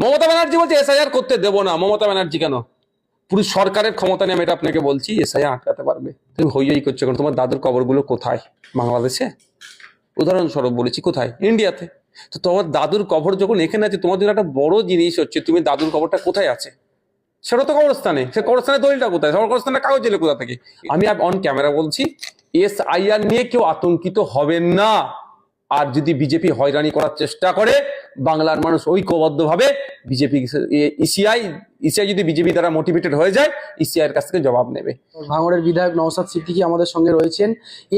মমতা ব্যানার্জি বলছে এসআইআর করতে দেবো না। মমতা ব্যানার্জি কেন? পুরো সরকারের ক্ষমতা নিয়ে আমি এটা আপনাকে বলছি, এসআইআর আটকাতে পারবে। তুমি হই হই করছো কারণ তোমার দাদুর কবরগুলো কোথায়? বাংলাদেশে? উদাহরণস্বরূপ বলেছি, কোথায়? ইন্ডিয়াতে। তো তোমার দাদুর কবর যখন এখানে আছে, তোমার জন্য একটা বড় জিনিস হচ্ছে তুমি দাদুর কবরটা কোথায় আছে সেটা তো কবরস্থানে। সে কবরস্থানে দলিলটা কোথায়? সবার কবরস্থানে কাগজ জেলে কোথা থেকে? আমি অন ক্যামেরা বলছি, এসআইআর নিয়ে কেউ আতঙ্কিত হবেন না। আর যদি বিজেপি হয়রানি করার চেষ্টা করে, বাংলার মানুষ ঐক্যবদ্ধভাবে বিজেপি ইসিআই যদি বিজেপি দ্বারা মোটিভেটেড হয়ে যায়, ইসিআই এর কাছ থেকে জবাব নেবে। ভাঙড়ের বিধায়ক নওশাদ সিদ্দিকী আমাদের সঙ্গে রয়েছেন।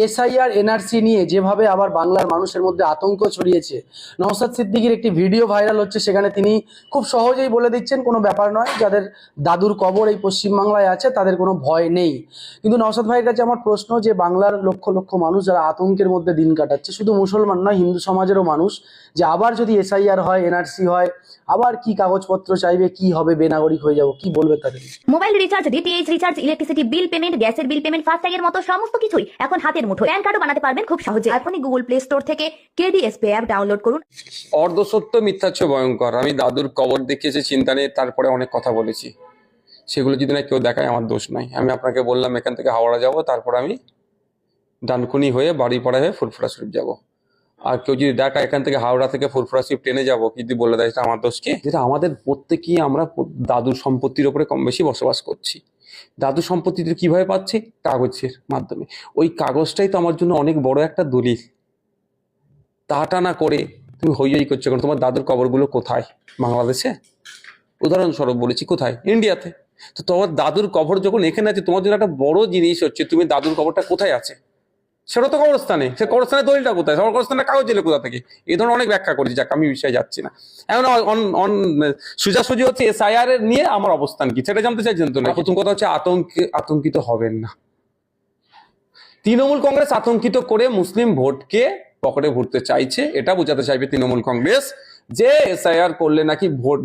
এসআইআর এনআরসি নিয়ে যেভাবে আবার বাংলার মানুষের মধ্যে আতঙ্ক ছড়িয়েছে, নওশাদ সিদ্দিকীর একটি ভিডিও ভাইরাল হচ্ছে, সেখানে তিনি খুব সহজেই বলে দিচ্ছেন কোনো ব্যাপার নয়, যাদের দাদুর কবর এই পশ্চিমবাংলায় আছে তাদের কোনো ভয় নেই। কিন্তু নওশাদ ভাইয়ের কাছে আমার প্রশ্ন, যে বাংলার লক্ষ লক্ষ মানুষ যারা আতঙ্কের মধ্যে দিন কাটাচ্ছে, শুধু মুসলমান নয় হিন্দু সমাজেরও মানুষ, যে আবার যদি এসআইআর হয় এনআরসি হয় আবার কি কাগজপত্র চাইবে, কি হবে, বেনাগরিক হয়ে যাব, কি বলবে তাদের? Mobile recharge, DTH recharge, electricity bill payment, গ্যাসের বিল পেমেন্ট, ফাস্ট্যাগের মতো সমস্ত কিছুই এখন হাতের মুঠোয়। প্যান কার্ডও বানাতে পারবেন খুব সহজে। এখনই গুগল প্লে স্টোর থেকে কেডিএসপি অ্যাপ ডাউনলোড করুন। অর্ধসত্য মিথ্যাচ্ছ ভয়ঙ্কর। আমি দাদুর কবর দেখিয়েছি, চিন্তা নেই, তারপরে অনেক কথা বলেছি। সেগুলো যদি না কেউ দেখায় আমার দোষ নাই। আমি আপনাকে বললাম এখান থেকে হাওড়া যাব, তারপর আমি ডানকুনি হয়ে বাড়িপাড়া হয়ে ফুরফুরা শরীফ যাব। আর কেউ যদি দেখা এখান থেকে হাওড়া থেকে ফুরফুরা শরীফ ট্রেনে যাবো, যদি বলে দেয় আমার দোষ কি? যেটা আমাদের প্রত্যেকেই আমরা দাদুর সম্পত্তির উপরে কম বেশি বসবাস করছি। দাদু সম্পত্তিতে কিভাবে পাচ্ছি? কাগজের মাধ্যমে। ওই কাগজটাই তো আমার জন্য অনেক বড় একটা দলিল। তাটা না করে তুমি হই হই করছো কারণ তোমার দাদুর কবরগুলো কোথায়? বাংলাদেশে? উদাহরণস্বরূপ বলেছি, কোথায়? ইন্ডিয়াতে। তো তোমার দাদুর কবর যখন এখানে আছে, তোমার জন্য একটা বড় জিনিস হচ্ছে তুমি দাদুর কবরটা কোথায় আছে সেটা তো কবরস্থানে। সে কবরস্থানে দলিলটা কোথায়? সবার কবরস্থানে কাগজ জেলে কোথা থেকে? এই ধরনের অনেক ব্যাখ্যা করেছি, যাক আমি বিষয়ে যাচ্ছি না। এখন সোজাসুজি হচ্ছে এসআইআর এর নিয়ে আমার অবস্থান কি সেটা জানতে চাইছেন তো? না, প্রথম কথা হচ্ছে আতঙ্কিত হবেন না। তৃণমূল কংগ্রেস আতঙ্কিত করে মুসলিম ভোটকে পকেটে ভরতে চাইছে, এটা বোঝাতে চাইবে তৃণমূল কংগ্রেস যে এসআইআর করলে নাকি ভোট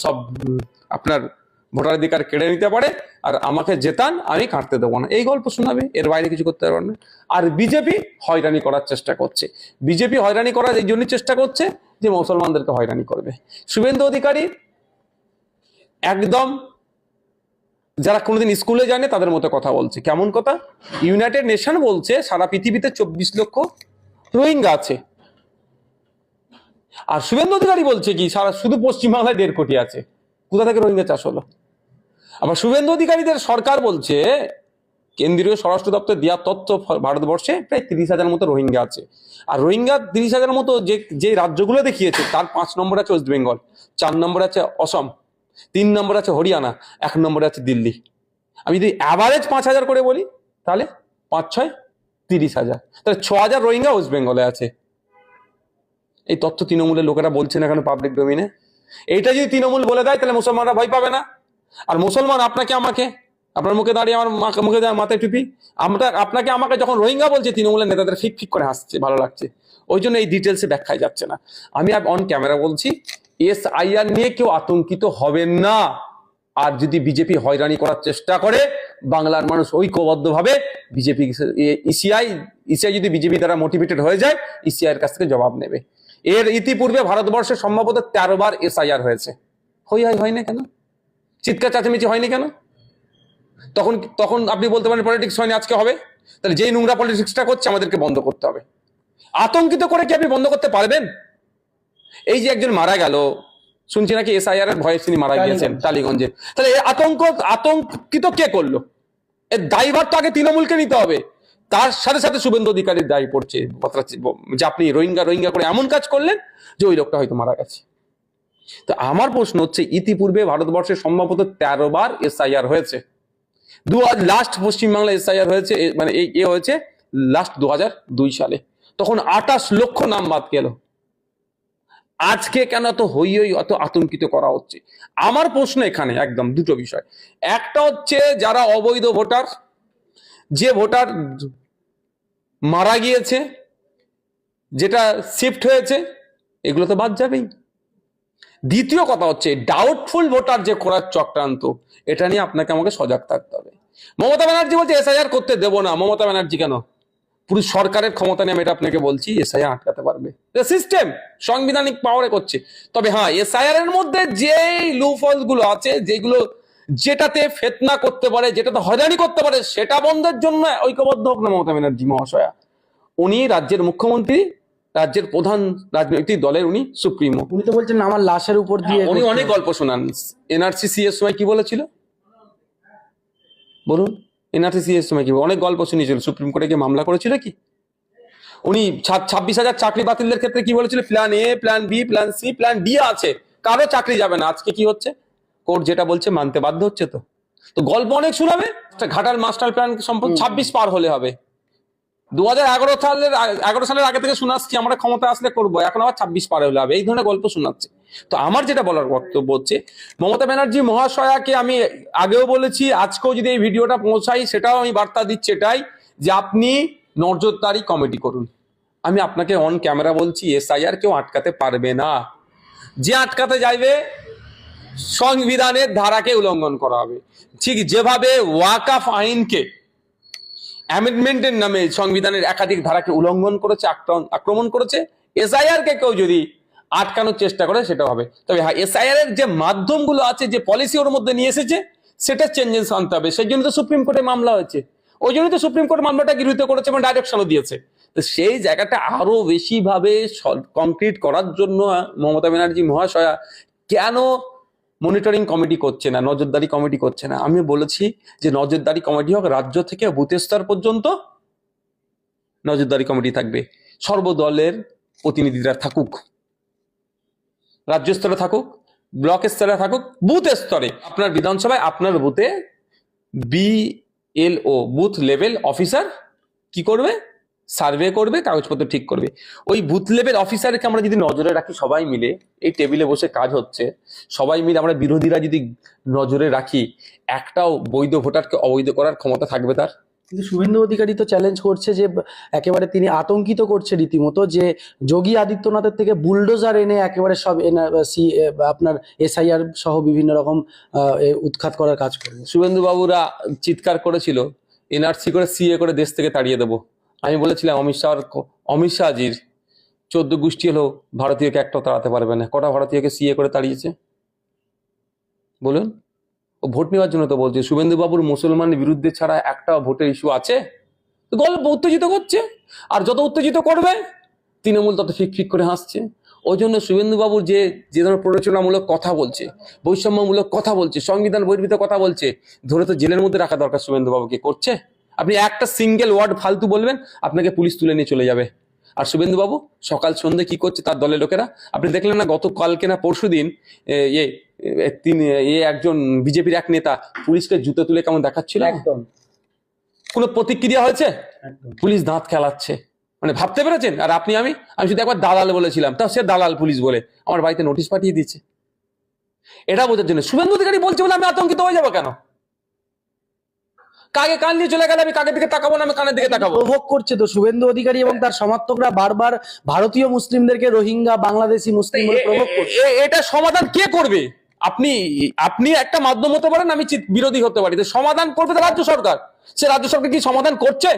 সব আপনার ভোটাধিকার কেড়ে নিতে পারে, আর আমাকে জেতান আমি কাটতে দেবো না, এই গল্প শোনাবে। এর বাইরে কিছু করতে পারবে না। আর বিজেপি হয়রানি করার চেষ্টা করছে। বিজেপি হয়রানি করার এই জন্যই চেষ্টা করছে যে মুসলমানদেরকে হয়রানি করবে। শুভেন্দু অধিকারী একদম যারা কোনোদিন স্কুলে যায়নি তাদের মতো কথা বলছে। কেমন কথা? ইউনাইটেড নেশন বলছে সারা পৃথিবীতে 24 লক্ষ রোহিঙ্গা আছে, আর শুভেন্দু অধিকারী বলছে কি সারা শুধু পশ্চিমবাংলায় 1.5 কোটি আছে। কোথা থেকে রোহিঙ্গা চাষ হলো? আবার শুভেন্দু অধিকারীদের সরকার বলছে, কেন্দ্রীয় স্বরাষ্ট্র দপ্তর দেওয়া তথ্য, ভারতবর্ষে প্রায় 30,000 মতো রোহিঙ্গা আছে। আর রোহিঙ্গা 30,000 মতো যে রাজ্যগুলো দেখিয়েছে, তার 5 নম্বরে আছে ওয়েস্ট বেঙ্গল, 4 নম্বরে আছে অসম, 3 নম্বরে আছে হরিয়ানা, 1 নম্বরে আছে দিল্লি। আমি যদি অ্যাভারেজ 5,000 করে বলি, তাহলে 5 6 30,000, তাহলে 6,000 রোহিঙ্গা ওয়েস্ট বেঙ্গলে আছে। এই তথ্য তৃণমূলের লোকেরা বলছে না কেন পাবলিক ডোমেইনে? এইটা যদি তৃণমূল বলে দেয় তাহলে মুসলমানরা ভয় পাবে না। আর মুসলমান আপনাকে আমাকে, আপনার মুখে দাঁড়িয়ে আমার মুখে মাথায় টুপি, আপনাকে আমাকে যখন রোহিঙ্গা বলছে, তৃণমূলের নেতাদের ফিক ফিক করে হাসছে, ভালো লাগছে। ওই জন্য এই ডিটেলসে ব্যাখ্যায় যাচ্ছে না। আমি অন ক্যামেরা বলছি, এসআইআর নিয়ে কেউ আতঙ্কিত হবেন না। আর যদি বিজেপি হয়রানি করার চেষ্টা করে, বাংলার মানুষ ঐক্যবদ্ধভাবে বিজেপি ইসিআই যদি বিজেপি দ্বারা মোটিভেটেড হয়ে যায়, ইসিআই এর কাছ থেকে জবাব নেবে। এর ইতিপূর্বে ভারতবর্ষে সম্ভবত 13 বার এসআইআর হয়েছে। হয়নি কেন? চিৎকার চাচামেচি হয়নি কেন? তখন আপনি বলতে পারেন পলিটিক্স হয়নি, আজকে হবে। তাহলে যেই নোংরা পলিটিক্সটা করছে আমাদেরকে বন্ধ করতে হবে। আতঙ্কিত করে কি আপনি বন্ধ করতে পারবেন? এই যে একজন মারা গেল, শুনছি নাকি এসআইআর এর ভয়ে তিনি মারা গিয়েছেন টালিগঞ্জে। তাহলে আতঙ্কিত কে করলো? এর দায়ভার তো আগে তৃণমূলকে নিতে হবে। তার সাথে সাথে শুভেন্দু অধিকারীর দায়ী পড়ছে যে আপনি রোহিঙ্গা করে এমন কাজ করলেন যে ওই লোকটা হয়তো মারা গেছে। তো আমার প্রশ্ন হচ্ছে, ইতিপূর্বে ভারতবর্ষে সম্ভবত 13 বার এসআইআর হয়েছে। লাস্ট পশ্চিমবাংলা এসআইআর হয়েছে, মানে হয়েছে লাস্ট 2002 সালে, তখন 28 লক্ষ নাম বাদ গেল। আজকে কেন এত অত আতঙ্কিত করা হচ্ছে? আমার প্রশ্ন এখানে একদম দুটো বিষয়। একটা হচ্ছে যারা অবৈধ ভোটার, যে ভোটার মারা গিয়েছে, যেটা শিফট হয়েছে, এগুলো তো বাদ যাবেই। দ্বিতীয় কথা হচ্ছে ডাউটফুল ভোটার যে করার চক্রান্ত, এটা নিয়ে আপনাকে আমাকে সজাগ থাকতে হবে। মমতা ব্যানার্জি বলছে এসআইআর করতে দেবো না। মমতা ব্যানার্জি কেন? পুরো সরকারের ক্ষমতা নিয়ে আমি এটা আপনাকে বলছি, এসআইআর আটকাতে পারবে সিস্টেম, সাংবিধানিক পাওয়ারে করছে। তবে হ্যাঁ, এসআইআর এর মধ্যে যে লুফল গুলো আছে, যেগুলো যেটাতে ফেতনা করতে পারে, যেটাতে হয়রানি করতে পারে, সেটা বন্ধের জন্য ঐক্যবদ্ধ হোক না মমতা ব্যানার্জি মহাশয়া। উনি রাজ্যের মুখ্যমন্ত্রী, রাজ্যের প্রধান রাজনৈতিক দলের উনি সুপ্রিমো। উনি তো বলছেন আমার লাশের উপর দিয়ে উনি অনেক গল্প শোনান। এনআরসি এর সময় কি বলেছিল বলুন? এনআরসি এর সময় কি অনেক গল্প শুনিয়েছিল, সুপ্রিম কোর্টে গিয়ে মামলা করেছিল কি? উনি 26,000 চাকরি বাতিলের ক্ষেত্রে কি বলেছিল? Plan A, plan B, plan C, plan D আছে, কারো চাকরি যাবে না। আজকে কি হচ্ছে? কোর্ট যেটা বলছে মানতে বাধ্য হচ্ছে। তো গল্প অনেক শোনাবে। ঘাটাল মাস্টার প্ল্যান সম্পর্কে 26 পার হলে হবে। 2011 সালের আগে থেকে শোনাচ্ছি আমরা ক্ষমতা আসলে করবো, এখন আবার 26 পার হলে হবে, এই ধরনের গল্প শোনাচ্ছে। তো আমার যেটা বলার বক্তব্য হচ্ছে, মমতা ব্যানার্জি মহাশয়াকে আমি আগেও বলেছি, আজকেও যদি এই ভিডিওটা পৌঁছাই সেটাও আমি বার্তা দিচ্ছি এটাই, যে আপনি নজরদারি কমিটি করুন। আমি আপনাকে অন ক্যামেরা বলছি, এসআইআর কেউ আটকাতে পারবে না। যে আটকাতে যাইবে সংবিধানের ধারাকে উল্লঙ্ঘন করা হবে। ঠিক যেভাবে ওয়াকাফ আইনকে অ্যামেন্ডমেন্টের নামে সংবিধানের একাধিক ধারাকে উল্লঙ্ঘন করেছে, আক্রমণ করেছে, এসআইআর কে কেউ যদি আটকানোর চেষ্টা করে সেটা হবে। তবে হ্যাঁ, এসআইআর এর যে মাধ্যমগুলো আছে, যে পলিসি ওর মধ্যে নিয়ে এসেছে, সেটা চেঞ্জেস আনতে হবে। সেই জন্য তো সুপ্রিম কোর্টে মামলা হয়েছে, ওই জন্য তো সুপ্রিম কোর্ট মামলাটা গৃহীত করেছে এবং ডাইরেকশনও দিয়েছে। তো সেই জায়গাটা আরো বেশি ভাবে কমপ্লিট করার জন্য মমতা ব্যানার্জি মহাশয়া কেন মনিটরিং কমিটি করছে না, নজরদারি কমিটি করছে না? আমি বলেছি যে নজরদারি কমিটি হোক, রাজ্য থেকে বুথ স্তর পর্যন্ত নজরদারি কমিটি থাকবে, সর্বদলের প্রতিনিধিরা থাকুক, রাজ্য স্তরে থাকুক, ব্লক স্তরে থাকুক, বুথ স্তরে। আপনার বিধানসভায় আপনার বুথে BLO, বুথ লেভেল অফিসার কি করবে? সার্ভে করবে, কাগজপত্র ঠিক করবে। ওই বুথ লেভেল অফিসারকে আমরা যদি নজরে রাখি, সবাই মিলে এই টেবিলে বসে কাজ হচ্ছে, সবাই মিলে আমরা বিরোধীরা যদি নজরে রাখি, একটাও বৈধ ভোটারকে অবৈধ করার ক্ষমতা থাকবে তার? কিন্তু শুভেন্দু অধিকারী তো চ্যালেঞ্জ করছে যে একেবারে তিনি আতঙ্কিত করছে রীতিমতো, যে যোগী আদিত্যনাথের থেকে বুলডোজার এনে একেবারে সব আপনার এসআইআর সহ বিভিন্ন রকম উৎখাত করার কাজ করবে। শুভেন্দু বাবুরা চিৎকার করেছিল এনআরসি করে সিএ করে দেশ থেকে তাড়িয়ে দেবো। আমি বলেছিলাম অমিত শাহজির 14 গোষ্ঠী হলো ভারতীয়কে একটাও তাড়াতে পারবে না। কটা ভারতীয়কে সিএ করে তাড়িয়েছে বলুন? ও ভোট নেওয়ার জন্য তো বলছে। শুভেন্দু বাবুর মুসলমানের বিরুদ্ধে ছাড়া একটা ভোটের ইস্যু আছে? তো গল্প উত্তেজিত করছে, আর যত উত্তেজিত করবে তৃণমূল তত ফিক ফিক করে হাসছে। ওই জন্য শুভেন্দু বাবুর যে ধরনের প্ররোচনামূলক কথা বলছে, বৈষম্যমূলক কথা বলছে, সংবিধান বহির্ভূত কথা বলছে, ধরে তো জেলের মধ্যে রাখা দরকার। শুভেন্দু বাবুকে করছে। আপনি একটা সিঙ্গেল ওয়ার্ড ফালতু বলবেন, আপনাকে পুলিশ তুলে নিয়ে চলে যাবে। আর শুভেন্দু বাবু সকাল সন্ধ্যে কি করছে তার দলের লোকেরা? আপনি দেখলেন না গতকালকে না পরশুদিন একজন বিজেপির এক নেতা পুলিশকে জুতো তুলে কেমন দেখাচ্ছিল? একদম কোনো প্রতিক্রিয়া হয়েছে? পুলিশ দাঁত খেলাচ্ছে, মানে ভাবতে পেরেছেন? আর আমি শুধু একবার দালাল বলেছিলাম, তা সে দালাল পুলিশ বলে আমার বাড়িতে নোটিশ পাঠিয়ে দিচ্ছে। এটা বোঝার জন্য শুভেন্দু অধিকারী বলছে বলে আমি আতঙ্কিত হয়ে যাবো কেন? কাকে কান নিয়ে চলে গেলে আমি কাকের দিকে তাকাবো না, আমি কানের দিকে তাকাবো? প্রভোগ করছে তো শুভেন্দু অধিকারী এবং তার সমর্থকরা বারবার ভারতীয় মুসলিমদেরকে রোহিঙ্গা, বাংলাদেশি মুসলিম বলে প্রভোগ করছে। এটা সমাধান কে করবে? আপনি একটা মাধ্যম হতে পারেন, আমি বিরোধী হতে পারি। সমাধান করবে তো রাজ্য সরকার। সে রাজ্য সরকার কি সমাধান করছে?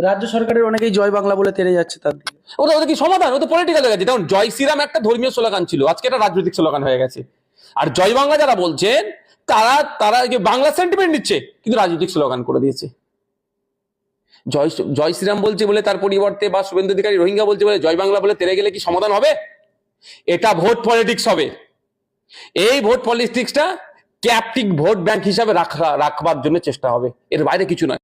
রাজ্য সরকারের অনেকেই জয় বাংলা বলে তেড়ে যাচ্ছে তার দিকে। ওদের কি সমাধান? ও তো পলিটিক্যাল হয়ে গেছে। যেমন জয় শ্রীরাম একটা ধর্মীয় স্লোগান ছিল, আজকে এটা রাজনৈতিক স্লোগান হয়ে গেছে। আর জয় বাংলা যারা বলছেন তারা বাংলা সেন্টিমেন্ট নিচ্ছে, কিন্তু রাজনৈতিক স্লোগান করে দিয়েছে। জয় শ্রীরাম বলছে বলে তার পরিবর্তে, বা শুভেন্দু অধিকারী রোহিঙ্গা বলছে বলে জয় বাংলা বলে তেড়ে গেলে কি সমাধান হবে? এটা ভোট পলিটিক্স হবে। এই ভোট পলিটিক্সটা ক্যাপটিভ ভোট ব্যাংক হিসাবে রাখবার জন্য চেষ্টা হবে, এর বাইরে কিছু নয়।